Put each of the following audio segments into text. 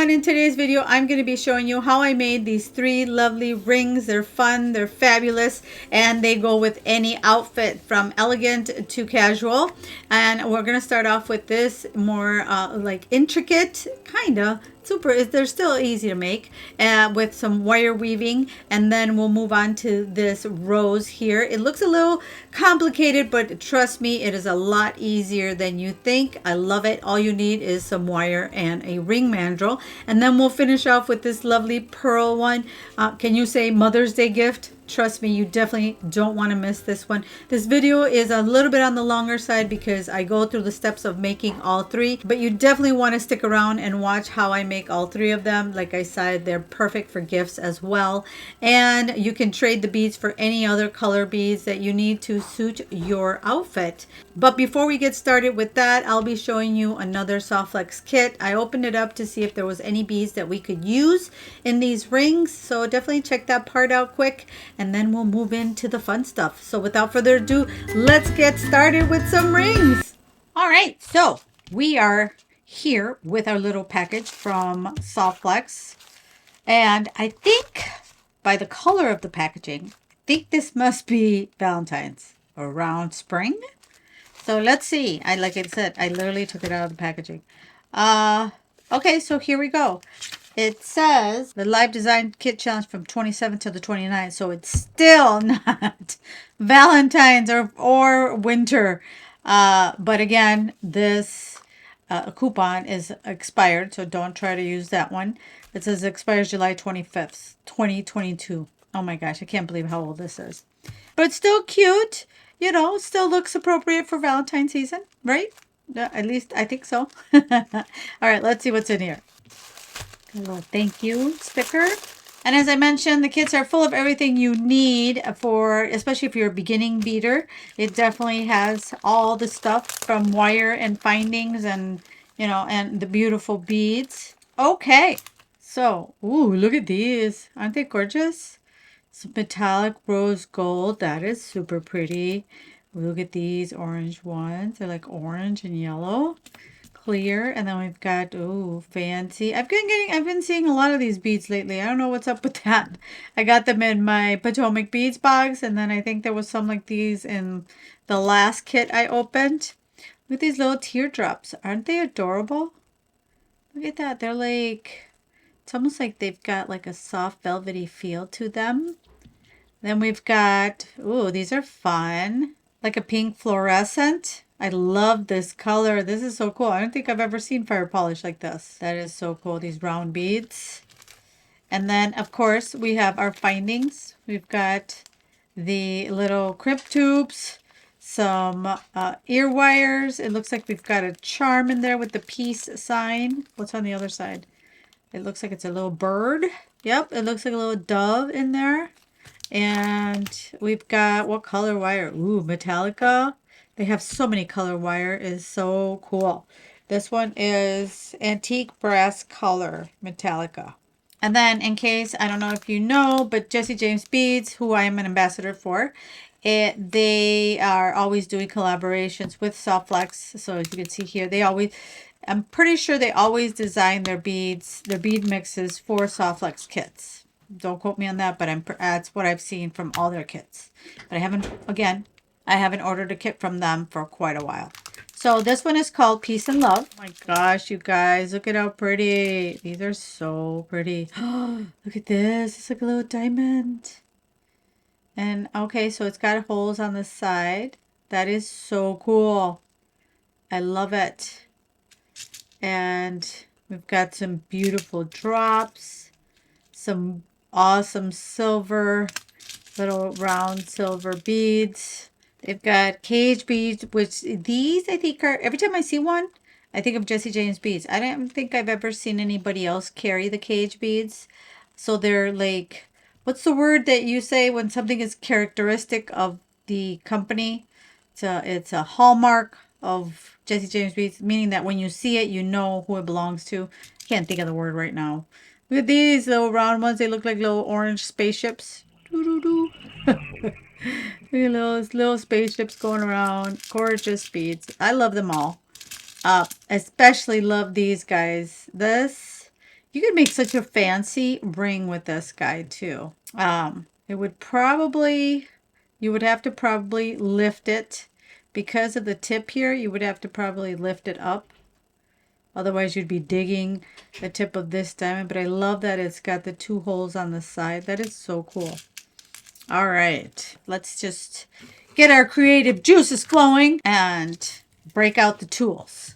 everyone, in today's video I'm going to be showing you how I made these three lovely rings. They're fun, they're fabulous, and they go with any outfit from elegant to casual. And we're going to start off with this more like intricate, kinda super, they're still easy to make, with some wire weaving, and then we'll move on to this rose here. It looks a little complicated, but trust me, it is a lot easier than you think. I love it. All you need is some wire and a ring mandrel, and then we'll finish off with this lovely pearl one. Can you say Mother's Day gift? Trust me, you definitely don't want to miss this one. This video is a little bit on the longer side because I go through the steps of making all three, but you definitely want to stick around and watch how I make all three of them. Like I said, they're perfect for gifts as well, and you can trade the beads for any other color beads that you need to suit your outfit. But before we get started with that, I'll be showing you another Soft Flex kit. I opened it up to see if there was any beads that we could use in these rings, so definitely check that part out quick, and then we'll move into the fun stuff. So without further ado, let's get started with some rings. All right, so we are here with our little package from Soft Flex, and I think by the color of the packaging, I think this must be Valentine's around spring. So let's see. Like I said, I literally took it out of the packaging. Okay, so here we go. It says the live design kit challenge from 27th to the 29th. So it's still not Valentine's or winter. But again, this coupon is expired, so don't try to use that one. It says it expires July 25th, 2022. Oh my gosh, I can't believe how old this is. But it's still cute. You know, still looks appropriate for Valentine's season, right? At least I think so. All right, let's see what's in here. A little thank you sticker. And as I mentioned, the kits are full of everything you need for, especially if you're a beginning beader. It definitely has all the stuff from wire and findings and, you know, and the beautiful beads. Okay. So, ooh, look at these. Aren't they gorgeous? It's metallic rose gold. That is super pretty. Look at these orange ones. They're like orange and yellow. Clear. And then we've got, ooh, fancy. I've been seeing a lot of these beads lately. I don't know what's up with that. I got them in my Potomac Beads box, and then I think there was some like these in the last kit I opened. Look at these little teardrops. Aren't they adorable? Look at that. They're like, it's almost like they've got like a soft velvety feel to them. Then we've got, ooh, these are fun. Like a pink fluorescent. I love this color. This is so cool. I don't think I've ever seen fire polish like this. That is so cool. These round beads. And then, of course, we have our findings. We've got the little crimp tubes, some ear wires. It looks like we've got a charm in there with the peace sign. What's on the other side? It looks like it's a little bird. Yep, it looks like a little dove in there. And we've got, what color wire? Ooh, Metallica. They have so many color wire. It is so cool. This one is antique brass color Metallica. And then in case, I don't know if you know, but Jesse James Beads, who I am an ambassador for, they are always doing collaborations with Soft Flex. So as you can see here, I'm pretty sure they always design their beads, their bead mixes for Soft Flex kits. Don't quote me on that, but that's what I've seen from all their kits. But I haven't ordered a kit from them for quite a while. So this one is called Peace and Love. Oh my gosh, you guys, look at how pretty. These are so pretty. Look at this. It's like a little diamond. And okay, so it's got holes on the side. That is so cool. I love it. And we've got some beautiful drops. Some awesome silver, little round silver beads. They've got cage beads, which these I think are, every time I see one, I think of Jesse James Beads. I don't think I've ever seen anybody else carry the cage beads. So they're like, what's the word that you say when something is characteristic of the company? It's a hallmark of Jesse James Beads, meaning that when you see it, you know who it belongs to. Can't think of the word right now. Look at these little round ones. They look like little orange spaceships. Doo-doo-doo. Look at those little spaceships going around. Gorgeous beads. I love them all. Especially love these guys. This You could make such a fancy ring with this guy too. It would probably, you would have to probably lift it because of the tip here. You would have to probably lift it up. Otherwise you'd be digging the tip of this diamond. But I love that it's got the two holes on the side. That is so cool. All right, let's just get our creative juices flowing and break out the tools.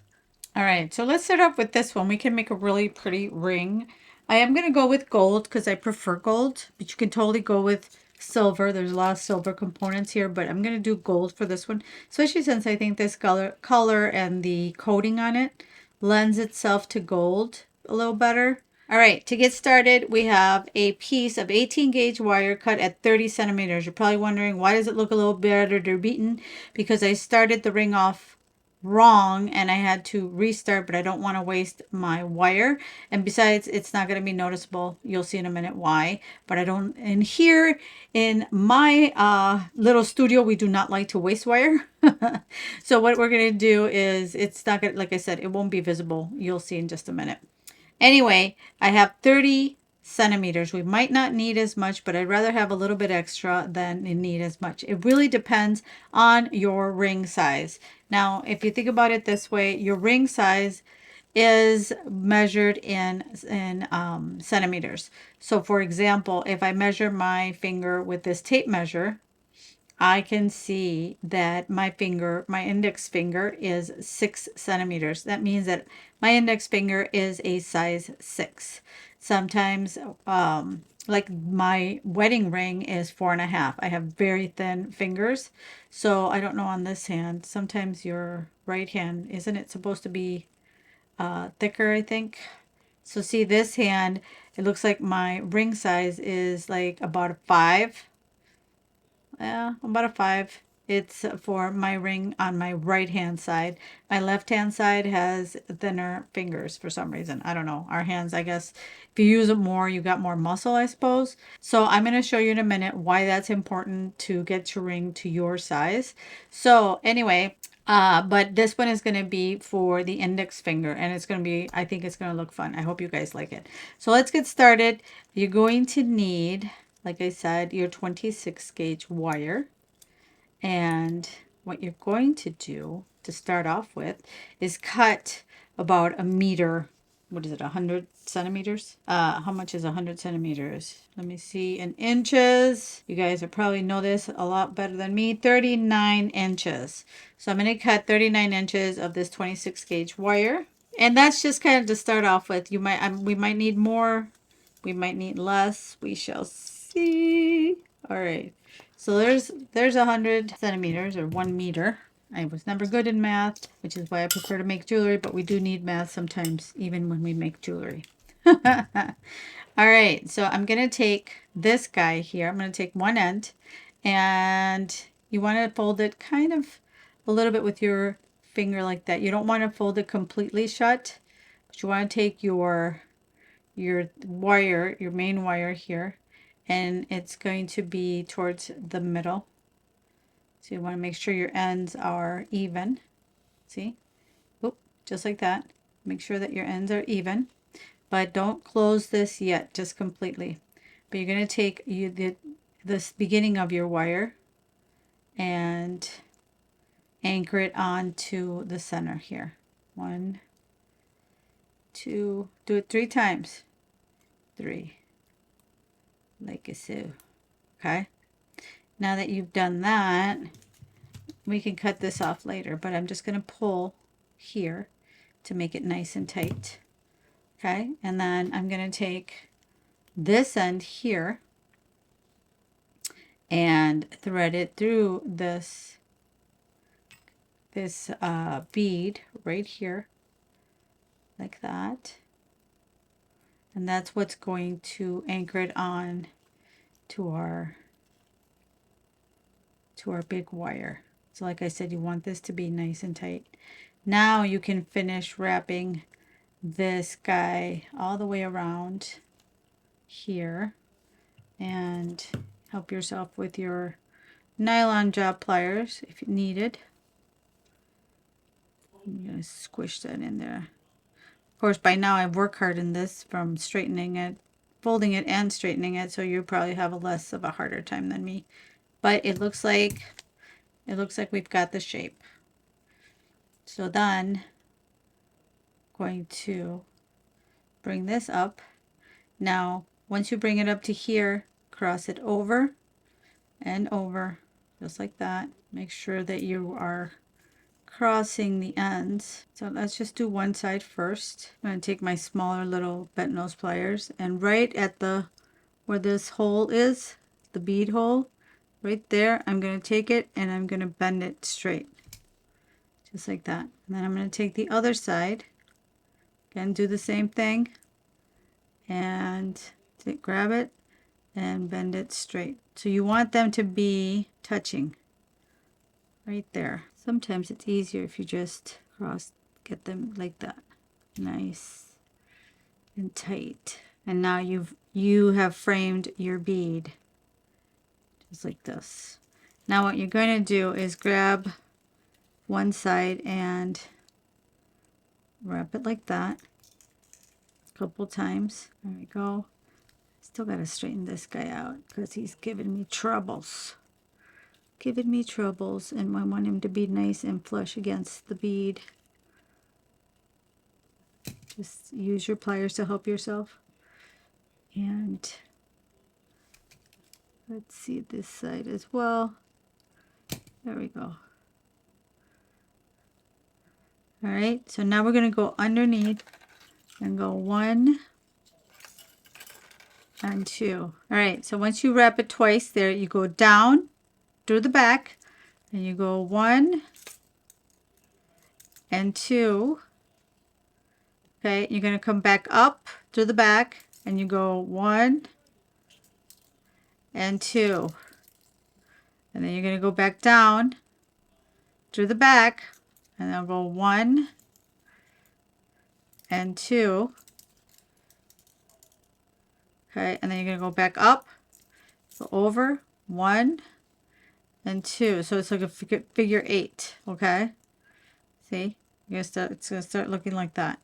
All right, so let's start off with this one. We can make a really pretty ring. I am going to go with gold because I prefer gold, but you can totally go with silver. There's a lot of silver components here, but I'm going to do gold for this one, especially since I think this color and the coating on it lends itself to gold a little better. All right, to get started, we have a piece of 18 gauge wire cut at 30 centimeters. You're probably wondering, why does it look a little better beaten? Because I started the ring off wrong and I had to restart, but I don't want to waste my wire. And besides, it's not going to be noticeable. You'll see in a minute why. But I don't, and here in my little studio, we do not like to waste wire. So what we're going to do is, it's not going to, like I said, it won't be visible. You'll see in just a minute. Anyway, I have 30 centimeters. We might not need as much, but I'd rather have a little bit extra than need as much. It really depends on your ring size. Now, if you think about it this way, your ring size is measured in centimeters. So for example, if I measure my finger with this tape measure, I can see that my finger, my index finger is 6 centimeters. That means that my index finger is a size 6. Sometimes, like my wedding ring is 4.5. I have very thin fingers. So I don't know on this hand. Sometimes your right hand, isn't it supposed to be thicker, I think? So see this hand, it looks like my ring size is like about a 5. Yeah, about a 5. It's for my ring on my right hand side. My left hand side has thinner fingers for some reason. I don't know. Our hands, I guess, if you use it more, you got more muscle, I suppose. So I'm going to show you in a minute why that's important to get your ring to your size. So anyway, but this one is going to be for the index finger, and it's going to be, I think it's going to look fun. I hope you guys like it. So let's get started. You're going to need, like I said, your 26 gauge wire. And what you're going to do to start off with is cut about a meter. What is it, 100 centimeters? How much is 100 centimeters? Let me see, in inches. You guys will probably know this a lot better than me. 39 inches. So I'm going to cut 39 inches of this 26 gauge wire. And that's just kind of to start off with. You might, we might need more. We might need less. We shall see. All right. So there's 100 centimeters or 1 meter. I was never good in math, which is why I prefer to make jewelry, but we do need math sometimes, even when we make jewelry. All right, so I'm going to take this guy here. I'm going to take one end, and you want to fold it kind of a little bit with your finger like that. You don't want to fold it completely shut, but you want to take your wire, your main wire here, and it's going to be towards the middle. So you want to make sure your ends are even. See? Oop, just like that. Make sure that your ends are even, but don't close this yet, just completely. But you're going to take this beginning of your wire and anchor it onto the center here. 1, 2, do it 3 times. 3, like so. Okay. Now that you've done that, we can cut this off later, but I'm just going to pull here to make it nice and tight. Okay, and then I'm going to take this end here and thread it through this bead right here, like that. And that's what's going to anchor it on to our big wire. So like I said, you want this to be nice and tight. Now you can finish wrapping this guy all the way around here and help yourself with your nylon job pliers if needed. I'm going to squish that in there. Of course, by now I've worked hard in this from straightening it, folding it and straightening it, so you probably have a less of a harder time than me. But it looks like we've got the shape. So then going to bring this up. Now, once you bring it up to here, cross it over and over, just like that. Make sure that you are crossing the ends. So let's just do one side first. I'm going to take my smaller little bent nose pliers, and right at the where this hole is, the bead hole, right there, I'm going to take it and I'm going to bend it straight. Just like that. And then I'm going to take the other side, again do the same thing, and grab it and bend it straight. So you want them to be touching right there. Sometimes it's easier if you just get them like that, nice and tight. And now you have framed your bead just like this. Now what you're going to do is grab one side and wrap it like that a couple times. There we go. Still got to straighten this guy out because he's giving me troubles. And I want him to be nice and flush against the bead. Just use your pliers to help yourself. And let's see this side as well. There we go. All right, so now we're going to go underneath and go 1 and 2. All right, so once you wrap it twice there, you go down through the back and you go 1 and 2. Okay, you're going to come back up through the back and you go 1 and 2. And then you're going to go back down through the back and I'll go 1 and 2. Okay, and then you're going to go back up, go over 1 and 2. So it's like a figure 8. Okay, see, it's going to start looking like that.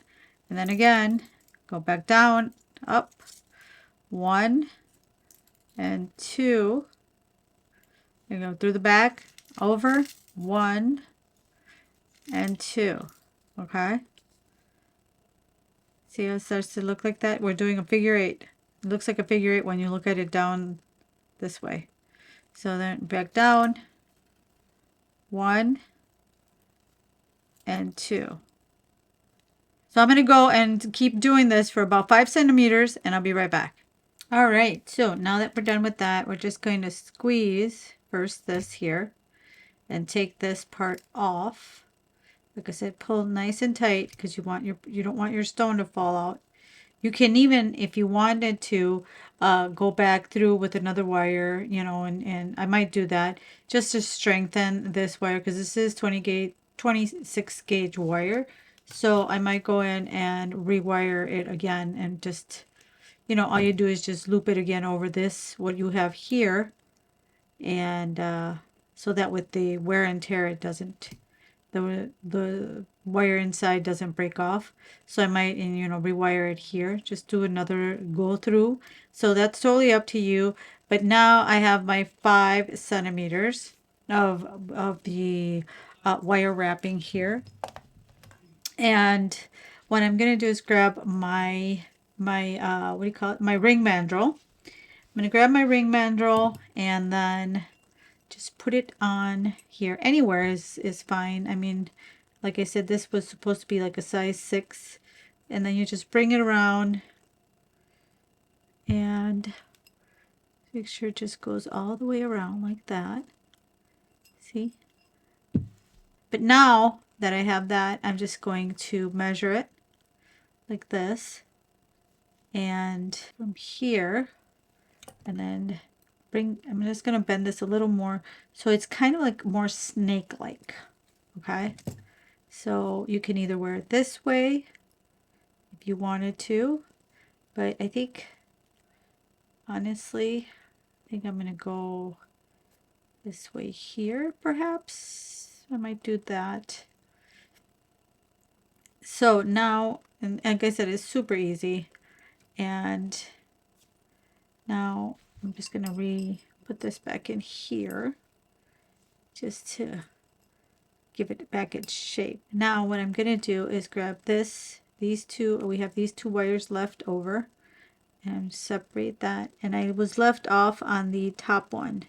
And then again, go back down, up 1 and 2. You go through the back, over 1 and 2. Okay, see how it starts to look like that? We're doing a figure 8. It looks like a figure 8 when you look at it down this way. So then back down 1 and 2. So I'm going to go and keep doing this for about 5 centimeters and I'll be right back. All right, so now that we're done with that, we're just going to squeeze first this here and take this part off. Like I said, pull nice and tight because you don't want your stone to fall out. You can even, if you wanted to, go back through with another wire, you know, and I might do that just to strengthen this wire because this is 26 gauge wire. So I might go in and rewire it again and just, you know, all you do is just loop it again over this, what you have here. And so that with the wear and tear, it doesn't, the wire inside doesn't break off. So I might, you know, rewire it here, just do another go through. So that's totally up to you. But now I have my 5 centimeters of the wire wrapping here. And what I'm going to do is grab my what do you call it? My ring mandrel. I'm going to grab my ring mandrel and then just put it on here. Anywhere is fine. I mean, like I said, this was supposed to be like a size 6. And then you just bring it around and make sure it just goes all the way around like that. See? But now that I have that, I'm just going to measure it like this. And from here, and then I'm just going to bend this a little more so it's kind of like more snake-like. Okay? So you can either wear it this way if you wanted to, but I think, honestly, I think I'm going to go this way here, perhaps. I might do that. So now, and like I said, it's super easy. And now I'm just going to put this back in here just to give it back its shape. Now what I'm going to do is grab these two, we have these two wires left over, and separate that. And I was left off on the top one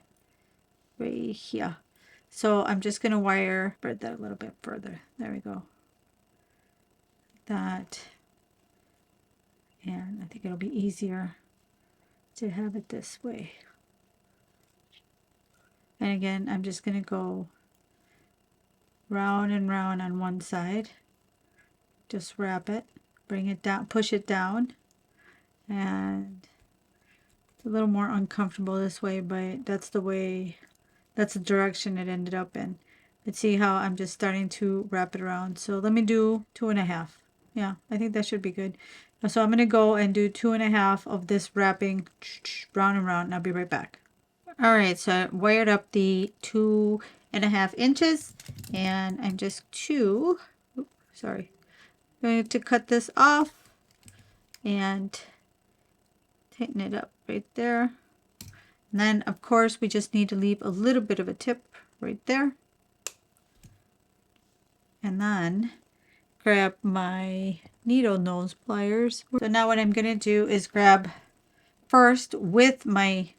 right here. So I'm just going to spread that a little bit further. There we go. That. And I think it'll be easier to have it this way. And again, I'm just going to go round and round on one side. Just wrap it, bring it down, push it down. And it's a little more uncomfortable this way, but that's the direction it ended up in. But see how I'm just starting to wrap it around. So let me do 2.5. Yeah, I think that should be good. So I'm going to go and do 2.5 of this wrapping round and round, and I'll be right back. All right, so I wired up the 2.5 inches, and I'm just going to cut this off and tighten it up right there. And then, of course, we just need to leave a little bit of a tip right there. And then grab my needle nose pliers. So now what I'm going to do is grab first with my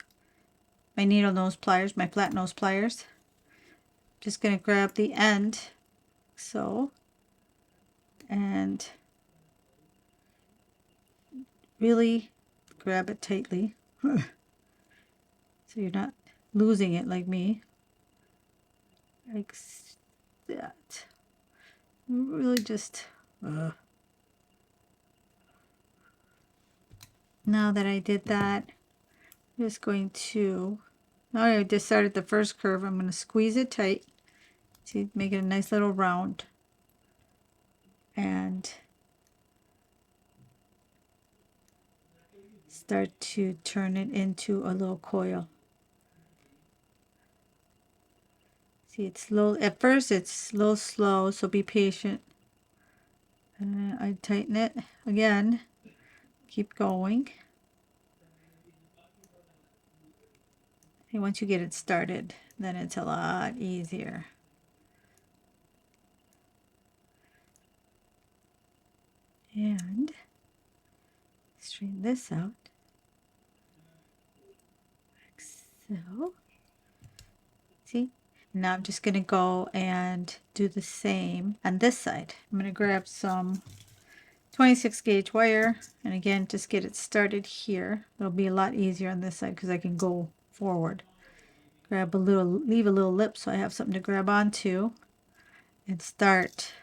needle nose pliers, my flat nose pliers. Just going to grab the end, so, and really grab it tightly so you're not losing it like me. Like that. Really just now that I did that, I'm just going to, now I just started the first curve, I'm going to squeeze it tight. See, make it a nice little round. And start to turn it into a little coil. See, it's slow. At first, it's a little slow, so be patient. I tighten it again. Keep going. And once you get it started, then it's a lot easier. And straighten this out. Like so. See? Now I'm just going to go and do the same on this side. I'm going to grab some 26 gauge wire, and again, just get it started here. It'll be a lot easier on this side because I can go forward. Grab a little, leave a little lip so I have something to grab onto and start.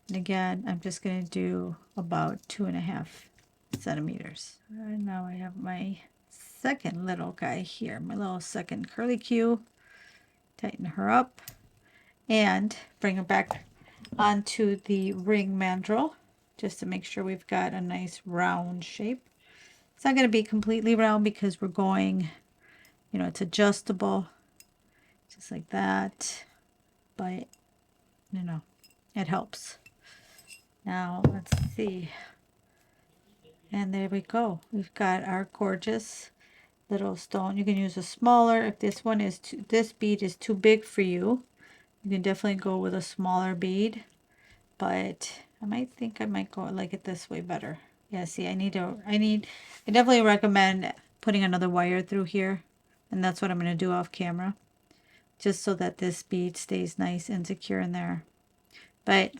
And again, I'm just going to do about 2.5 centimeters. And now I have my second little guy here, my little second curly Q. Tighten her up and bring her back onto the ring mandrel just to make sure we've got a nice round shape. It's not going to be completely round because we're going, you know, it's adjustable just like that, but you know, it helps. Now let's see, and there we go. We've got our gorgeous little stone. You can use a smaller if this one is this bead is too big for you. You can definitely go with a smaller bead, but I might go like it this way better. Yeah, see, I definitely recommend putting another wire through here, and that's what I'm going to do off camera, just so that this bead stays nice and secure in there. But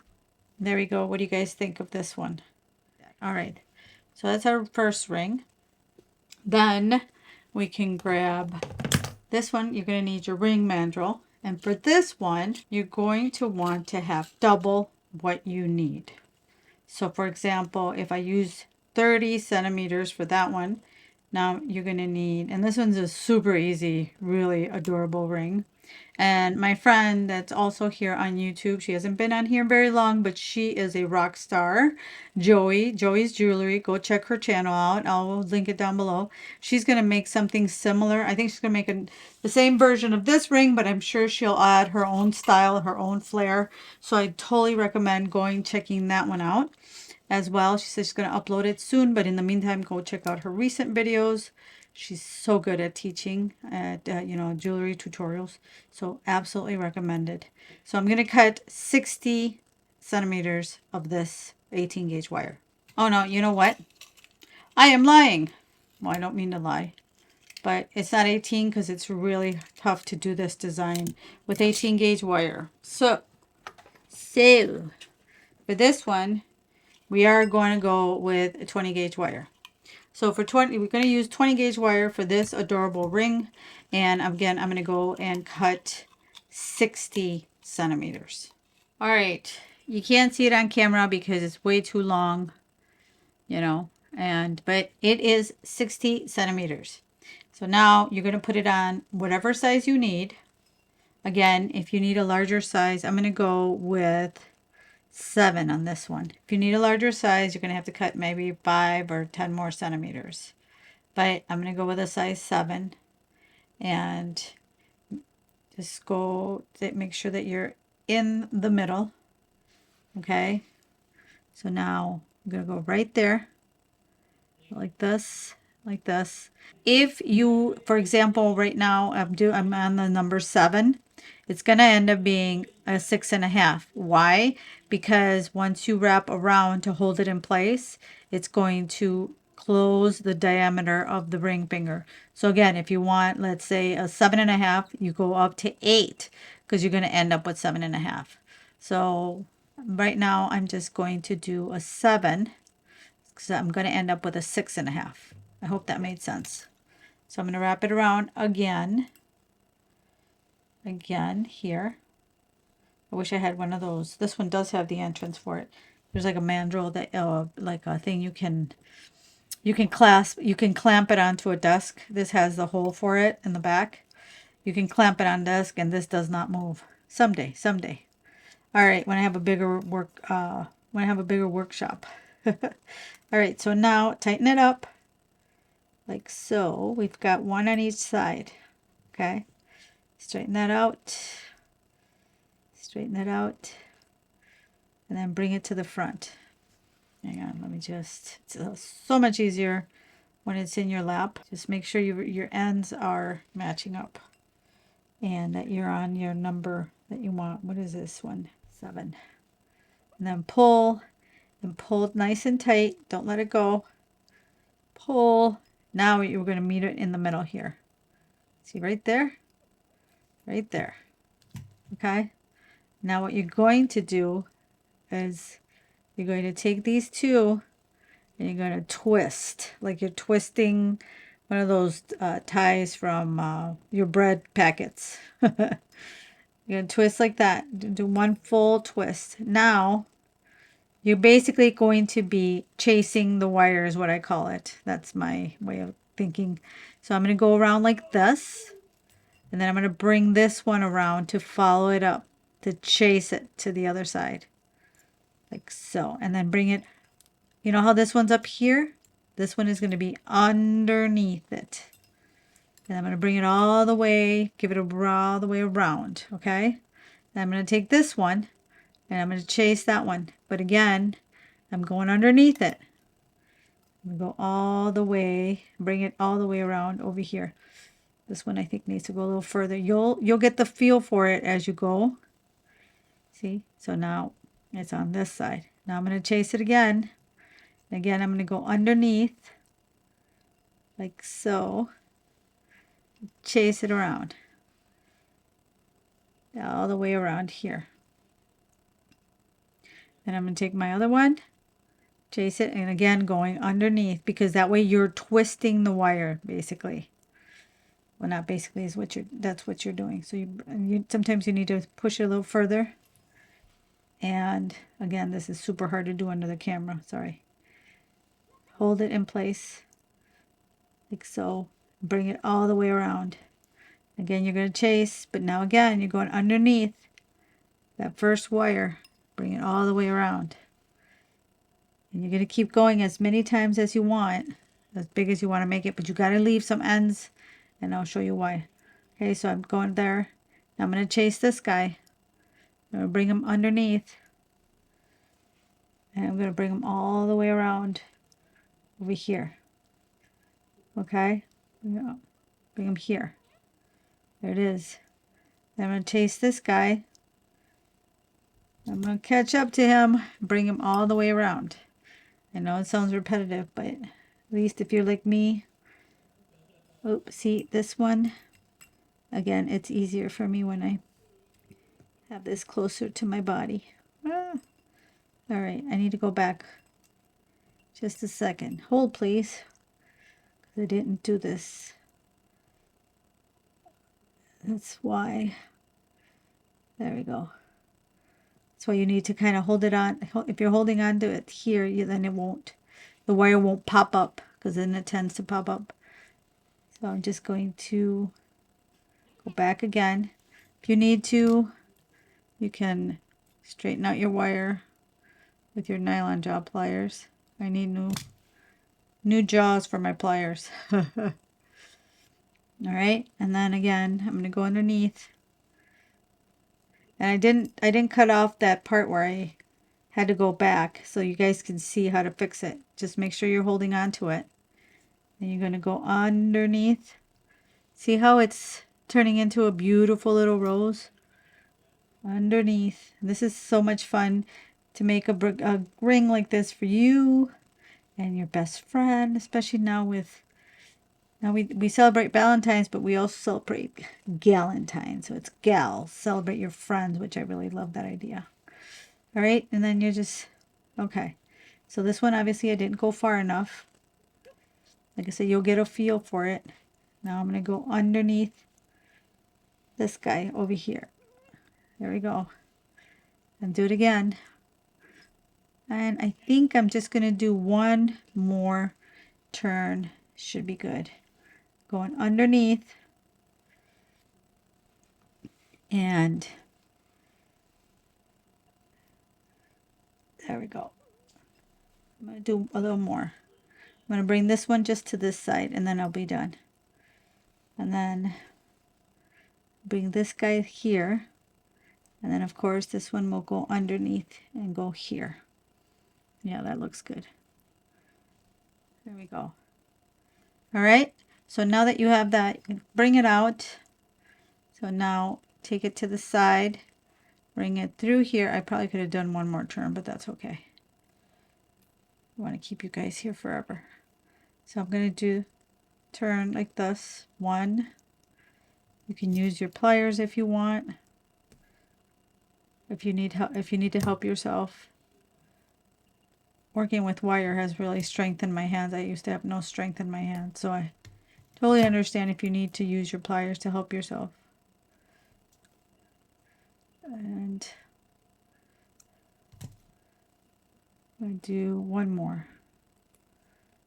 there we go. What do you guys think of this one? All right, so that's our first ring. Then we can grab this one. You're going to need your ring mandrel. And for this one, you're going to want to have double what you need. So for example, if I use 30 centimeters for that one, Now you're going to need, and this one's a super easy, really adorable ring. And my friend that's also here on YouTube, she hasn't been on here very long, but she is a rock star. Joey's Jewelry. Go check her channel out. I'll link it down below. She's going to make something similar. I think she's going to make the same version of this ring, but I'm sure she'll add her own style, her own flair. So I totally recommend checking that one out as well. She says she's going to upload it soon, but in the meantime, go check out her recent videos. She's so good at teaching at, jewelry tutorials. So absolutely recommended. So I'm going to cut 60 centimeters of this 18 gauge wire. Oh no, you know what? I am lying. Well, I don't mean to lie, but it's not 18 because it's really tough to do this design with 18 gauge wire. So for this one, we are going to go with a 20 gauge wire. So for 20, we're going to use 20 gauge wire for this adorable ring. And again, I'm going to go and cut 60 centimeters. All right. You can't see it on camera because it's way too long, but it is 60 centimeters. So now you're going to put it on whatever size you need. Again, if you need a larger size, I'm going to go with 7 on this one. If you need a larger size, you're going to have to cut maybe 5 or 10 more centimeters. But I'm going to go with a size 7 and just make sure that you're in the middle. Okay. So now I'm going to go right there like this, like this. If you, for example, right now I'm on the number 7, it's going to end up being a 6.5. Why? Because once you wrap around to hold it in place, it's going to close the diameter of the ring finger. So again, if you want, let's say a 7.5, you go up to 8 because you're going to end up with 7.5. So right now I'm just going to do a 7 because I'm going to end up with a 6.5. I hope that made sense. So I'm going to wrap it around again here. I wish I had one of those. This one does have the entrance for it. There's like a mandrel that, like a thing you can clasp. You can clamp it onto a desk. This has the hole for it in the back. You can clamp it on desk, and this does not move. Someday. All right, when I have a bigger workshop. All right, so now tighten it up like so. We've got one on each side. Okay, straighten that out. Straighten that out. And then bring it to the front. Hang on, let me it's so much easier when it's in your lap. Just make sure your ends are matching up and that you're on your number that you want. What is this one? 7. And then pull and pull it nice and tight. Don't let it go. Pull. Now you're going to meet it in the middle here. See right there? Right there. Okay? Now what you're going to do is you're going to take these two and you're going to twist like you're twisting one of those ties from your bread packets. You're going to twist like that. Do one full twist. Now you're basically going to be chasing the wire is what I call it. That's my way of thinking. So I'm going to go around like this, and then I'm going to bring this one around to follow it up, to chase it to the other side. Like so. And then bring it, you know how this one's up here? This one is going to be underneath it. And I'm going to bring it all the way, give it all the way around, okay? Then I'm going to take this one, and I'm going to chase that one. But again, I'm going underneath it. I'm going to go all the way, bring it all the way around over here. This one I think needs to go a little further. You'll get the feel for it as you go. See? So now it's on this side. Now I'm going to chase it again. Again, I'm going to go underneath like so. Chase it around. All the way around here. Then I'm going to take my other one, chase it, and again going underneath because that way you're twisting the wire basically. Well, not basically is what that's what you're doing. So you sometimes you need to push it a little further. And again, this is super hard to do under the camera. Sorry. Hold it in place like so. Bring it all the way around. Again, you're going to chase, but now again, you're going underneath that first wire. Bring it all the way around. And you're going to keep going as many times as you want, as big as you want to make it, but you got to leave some ends, and I'll show you why. Okay, so I'm going there. Now I'm going to chase this guy. I'm going to bring him underneath, and I'm going to bring him all the way around over here. Okay, yeah. Bring him here. There it is. Then I'm going to chase this guy. I'm going to catch up to him, bring him all the way around. I know it sounds repetitive, but at least if you're like me, oh, see this one? Again, it's easier for me when I have this closer to my body. Ah. All right, I need to go back just a second. Hold, please, because I didn't do this. That's why. There we go. That's why you need to kind of hold it on. If you're holding on to it here, then it won't, the wire won't pop up, because then it tends to pop up. So I'm just going to go back again. If you need to, you can straighten out your wire with your nylon jaw pliers. I need new jaws for my pliers. All right, and then again, I'm going to go underneath. And I didn't cut off that part where I had to go back, so you guys can see how to fix it. Just make sure you're holding on to it. And you're going to go underneath. See how it's turning into a beautiful little rose? Underneath. This is so much fun to make a ring like this for you and your best friend, especially now we celebrate Valentine's, but we also celebrate Galentine's. So it's gal, celebrate your friends, which I really love that idea. All right, and then you're just, okay. So this one, obviously I didn't go far enough. Like I said, you'll get a feel for it. Now I'm going to go underneath this guy over here. There we go. And do it again. And I think I'm just going to do one more turn. Should be good. Going underneath. And there we go. I'm going to do a little more. I'm going to bring this one just to this side, and then I'll be done. And then bring this guy here. And then, of course, this one will go underneath and go here. Yeah, that looks good. There we go. All right. So now that you have that, you can bring it out. So now take it to the side. Bring it through here. I probably could have done one more turn, but that's okay. I want to keep you guys here forever. So I'm going to do turn like this. One. You can use your pliers if you want. If you need help, if you need to help yourself. Working with wire has really strengthened my hands. I used to have no strength in my hands, so I totally understand if you need to use your pliers to help yourself. And I'm going to do one more,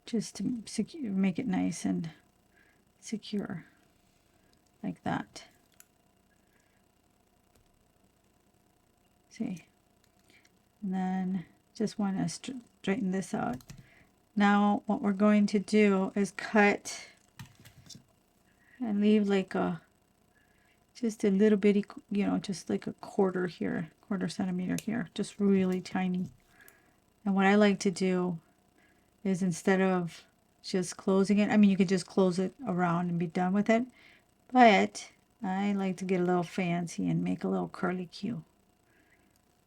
just to make it nice and secure, like that. See, and then just want to straighten this out. Now what we're going to do is cut and leave like a just a little bitty, you know, just like a quarter here, quarter centimeter here, just really tiny. And what I like to do is, instead of just closing it, I mean, you could just close it around and be done with it, but I like to get a little fancy and make a little curly Q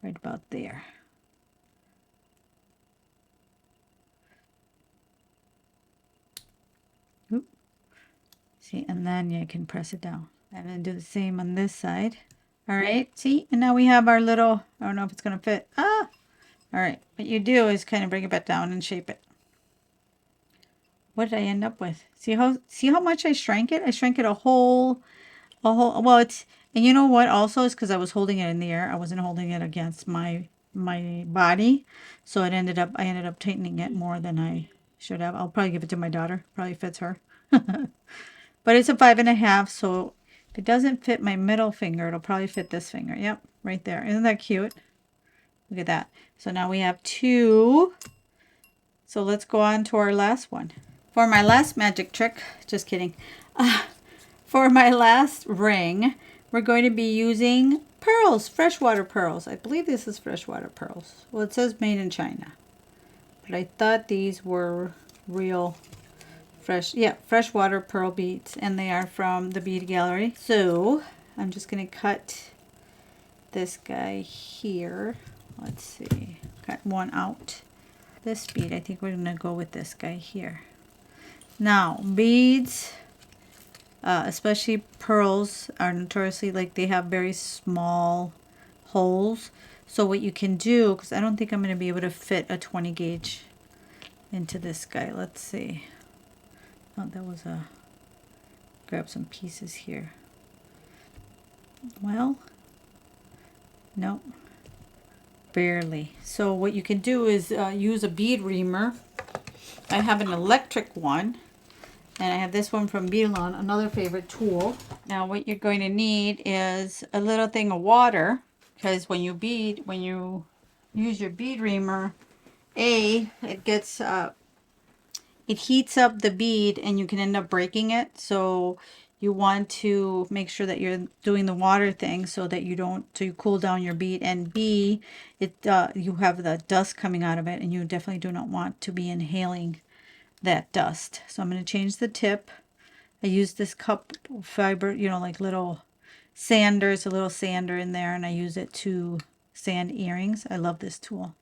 right about there. Oop. See, and then you can press it down. And then do the same on this side. All right, see, and now we have our little, I don't know if it's going to fit. Ah, all right, what you do is kind of bring it back down and shape it. What did I end up with? See how much I shrank it? I shrank it a whole, well, it's, and you know what also is because I was holding it in the air. I wasn't holding it against my body. So I ended up tightening it more than I should have. I'll probably give it to my daughter. Probably fits her. But it's a 5.5, so if it doesn't fit my middle finger, it'll probably fit this finger. Yep, right there. Isn't that cute? Look at that. So now we have 2. So let's go on to our last one. For my last magic trick, just kidding. For my last ring, we're going to be using pearls, freshwater pearls. I believe this is freshwater pearls. Well, it says made in China, but I thought these were real freshwater pearl beads, and they are from the Bead Gallery. So I'm just going to cut this guy here. Let's see, cut one out. This bead, I think we're going to go with this guy here. Now, beads, especially pearls, are notoriously, like, they have very small holes. So what you can do, because I don't think I'm going to be able to fit a 20 gauge into this guy. Let's see. Oh, that was a, grab some pieces here. Well, nope, barely. So what you can do is use a bead reamer. I have an electric one, and I have this one from Beadalon, another favorite tool. Now what you're going to need is a little thing of water, because when you use your bead reamer, it gets it heats up the bead and you can end up breaking it. So you want to make sure that you're doing the water thing so that you cool down your bead, and B, you have the dust coming out of it, and you definitely do not want to be inhaling that dust. So I'm going to change the tip. I use this cup fiber, like little sanders, a little sander in there, and I use it to sand earrings. I love this tool.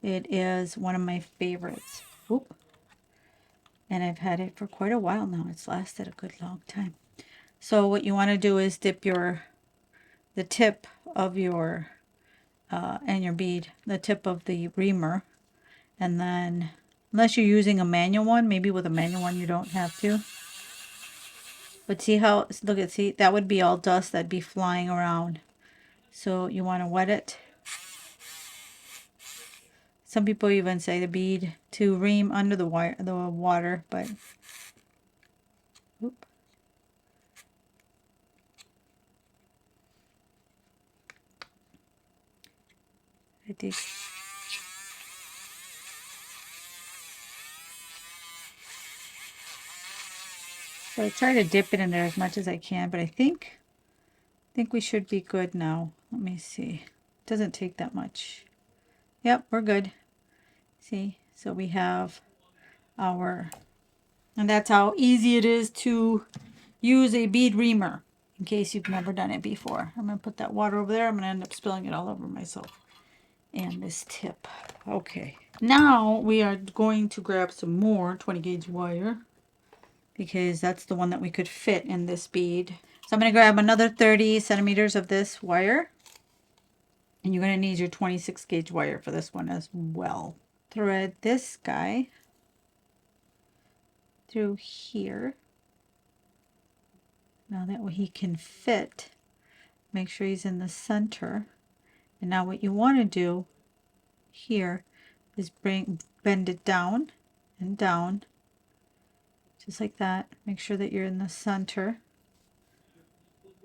It is one of my favorites. Oop. And I've had it for quite a while now. It's lasted a good long time. So what you want to do is dip the tip of your and your bead, the tip of the reamer, and then, unless you're using a manual one, maybe with a manual one you don't have to. But see how, see, that would be all dust that'd be flying around. So you want to wet it. Some people even say the bead to ream under the water, but whoop. I think. So I try to dip it in there as much as I can, but I think we should be good now. Let me see. It doesn't take that much. Yep, we're good. See, so we have our, and that's how easy it is to use a bead reamer, in case you've never done it before. I'm going to put that water over there. I'm going to end up spilling it all over myself and this tip. Okay, now we are going to grab some more 20 gauge wire, because that's the one that we could fit in this bead. So I'm going to grab another 30 centimeters of this wire, and you're going to need your 26 gauge wire for this one as well. Thread this guy through here. Now that way he can fit. Make sure he's in the center. And now what you want to do here is bend it down and down, just like that. Make sure that you're in the center.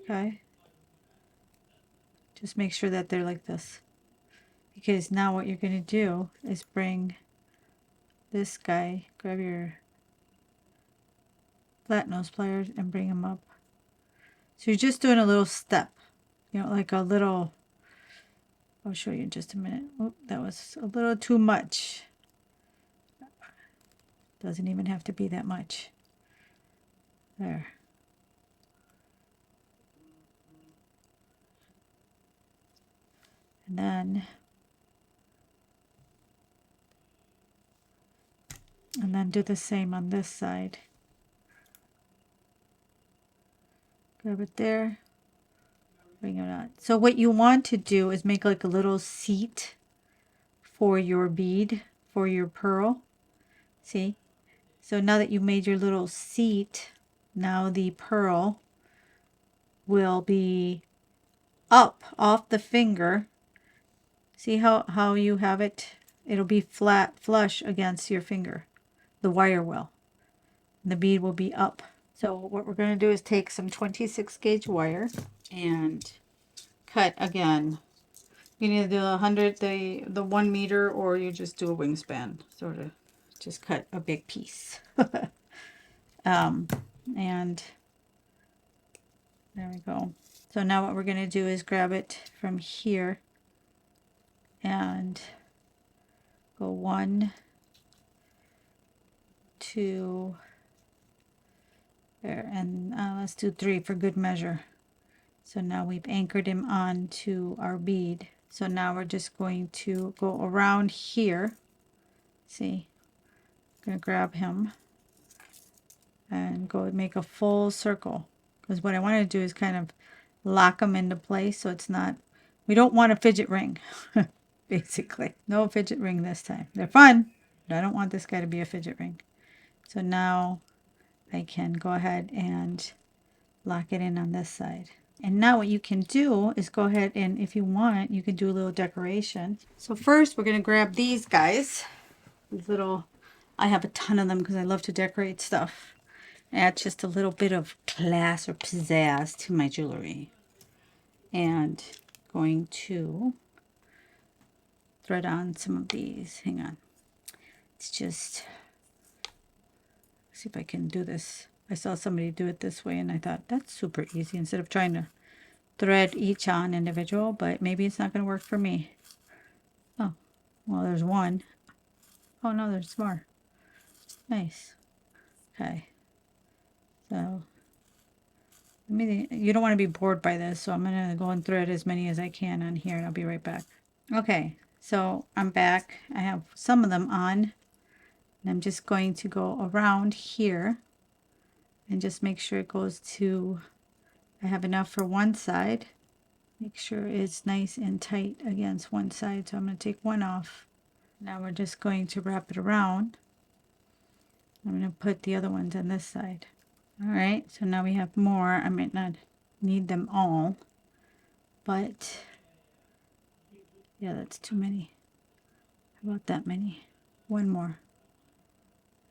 Okay. Just make sure that they're like this. Because now what you're going to do is bring this guy, grab your flat nose pliers and bring him up. So you're just doing a little step, like a little, I'll show you in just a minute. Oh, that was a little too much. Doesn't even have to be that much. There. And then do the same on this side. Grab it there, bring it out. So what you want to do is make like a little seat for your bead, for your pearl. See? So now that you made your little seat, now the pearl will be up off the finger. See how you have it? It'll be flat, flush against your finger. The wire will. The bead will be up. So what we're going to do is take some 26 gauge wire and cut again. You can either do 100, the 1 meter, or you just do a wingspan. Sort of just cut a big piece. And there we go. So now what we're going to do is grab it from here and go 1, 2, there, and let's do 3 for good measure. So now we've anchored him on to our bead. So now we're just going to go around here. See, I'm going to grab him and go make a full circle. Because what I want to do is kind of lock them into place so it's not, we don't want a fidget ring, basically. No fidget ring this time. They're fun, but I don't want this guy to be a fidget ring. So now I can go ahead and lock it in on this side. And now what you can do is go ahead and, if you want, you can do a little decoration. So first we're going to grab these guys. These little, I have a ton of them because I love to decorate stuff. Add just a little bit of class or pizzazz to my jewelry. And going to thread on some of these. Hang on. It's just, see if I can do this. I saw somebody do it this way and I thought that's super easy instead of trying to thread each on individual, but maybe it's not going to work for me. Oh, well, there's one. Oh no, there's more. Nice. Okay. So, you don't want to be bored by this, so I'm going to go and thread as many as I can on here, and I'll be right back. Okay, so I'm back. I have some of them on, and I'm just going to go around here and just make sure it goes to, I have enough for one side. Make sure it's nice and tight against one side, so I'm going to take one off. Now we're just going to wrap it around. I'm going to put the other ones on this side. Alright, so now we have more. I might not need them all, but yeah, that's too many. How about that many? One more.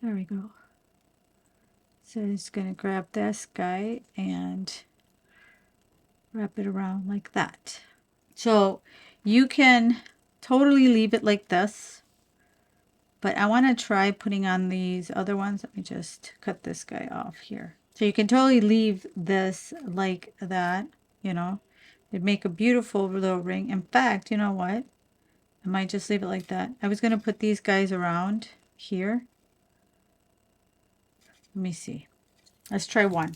There we go. So it's going to grab this guy and wrap it around like that. So you can totally leave it like this, but I want to try putting on these other ones. Let me just cut this guy off here. So you can totally leave this like that, you know. It'd make a beautiful little ring. In fact, you know what? I might just leave it like that. I was going to put these guys around here. Let me see. Let's try one.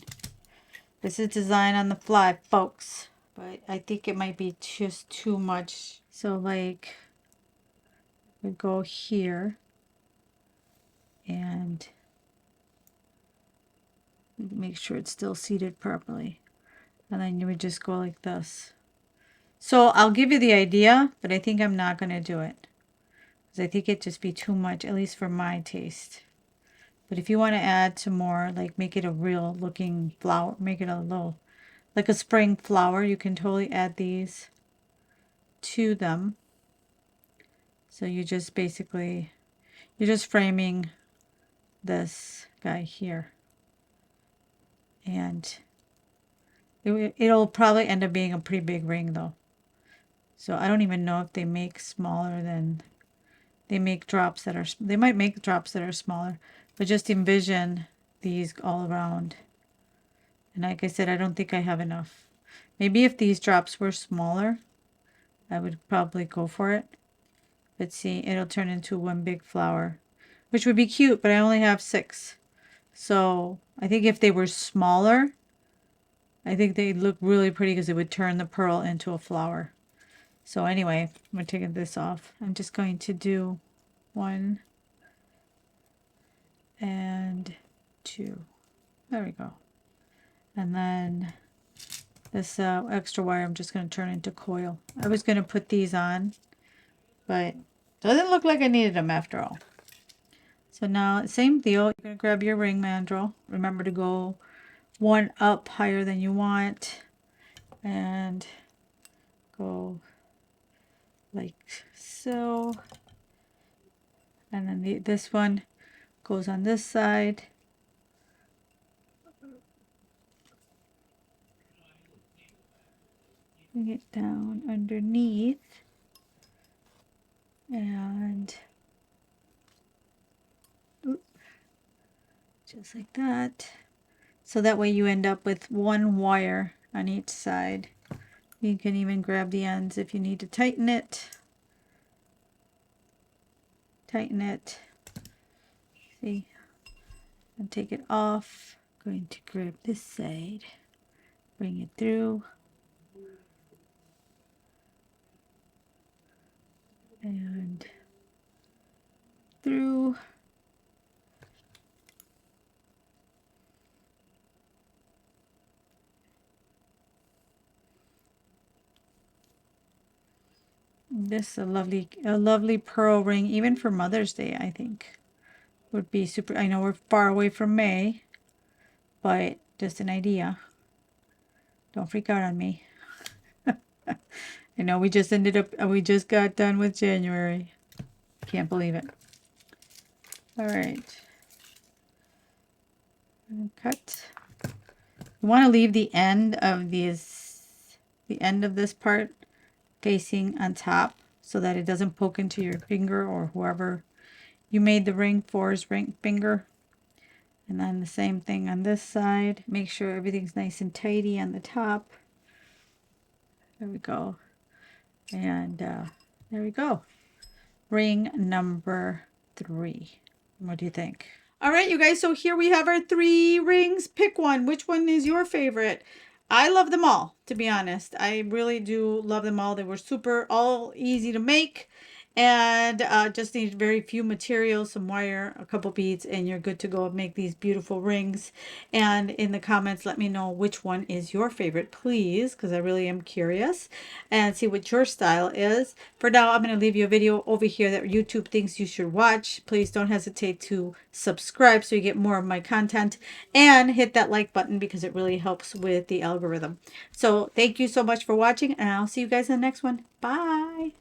This is design on the fly, folks. But I think it might be just too much. So like, we go here. And make sure it's still seated properly. And then you would just go like this. So I'll give you the idea, but I think I'm not going to do it. Because I think it'd just be too much, at least for my taste. But if you want to add some more, like make it a real looking flower, make it a little, like a spring flower, you can totally add these to them. So you just basically, you're just framing this guy here. And it'll probably end up being a pretty big ring though. So I don't even know if they make smaller than, they make drops that are, they might make drops that are smaller, but just envision these all around. And like I said, I don't think I have enough. Maybe if these drops were smaller, I would probably go for it. But see, it'll turn into one big flower, which would be cute, but I only have 6. So I think if they were smaller, I think they'd look really pretty because it would turn the pearl into a flower. So anyway, I'm taking this off. I'm just going to do 1 and 2. There we go. And then this extra wire I'm just going to turn into coil. I was going to put these on, but doesn't look like I needed them after all. So now, same deal. You're going to grab your ring mandrel. Remember to go 1 up higher than you want. And go like so. And then this one goes on this side. bring it down underneath, and just like that. So that way you end up with one wire on each side. You can even grab the ends if you need to tighten it. Tighten it. See, and take it off. I'm going to grab this side, bring it through, and through. This is a lovely pearl ring, even for Mother's Day, I think. Would be super. I know we're far away from May, but just an idea. Don't freak out on me. I know we just got done with January. Can't believe it. All right. Cut. You want to leave the end of this part facing on top so that it doesn't poke into your finger or whoever you made the ring for's finger. And then the same thing on this side. Make sure everything's nice and tidy on the top. There we go. And there we go. Ring number 3. What do you think? All right, you guys, so here we have our 3 rings. Pick one. Which one is your favorite? I love them all, to be honest. I really do love them all. They were all easy to make, and just need very few materials, some wire, a couple beads, and you're good to go and make these beautiful rings. And in the comments, let me know which one is your favorite, please, because I really am curious, and see what your style is. For now, I'm going to leave you a video over here that YouTube thinks you should watch. Please don't hesitate to subscribe so you get more of my content, and hit that like button because it really helps with the algorithm. So thank you so much for watching, and I'll see you guys in the next one. Bye.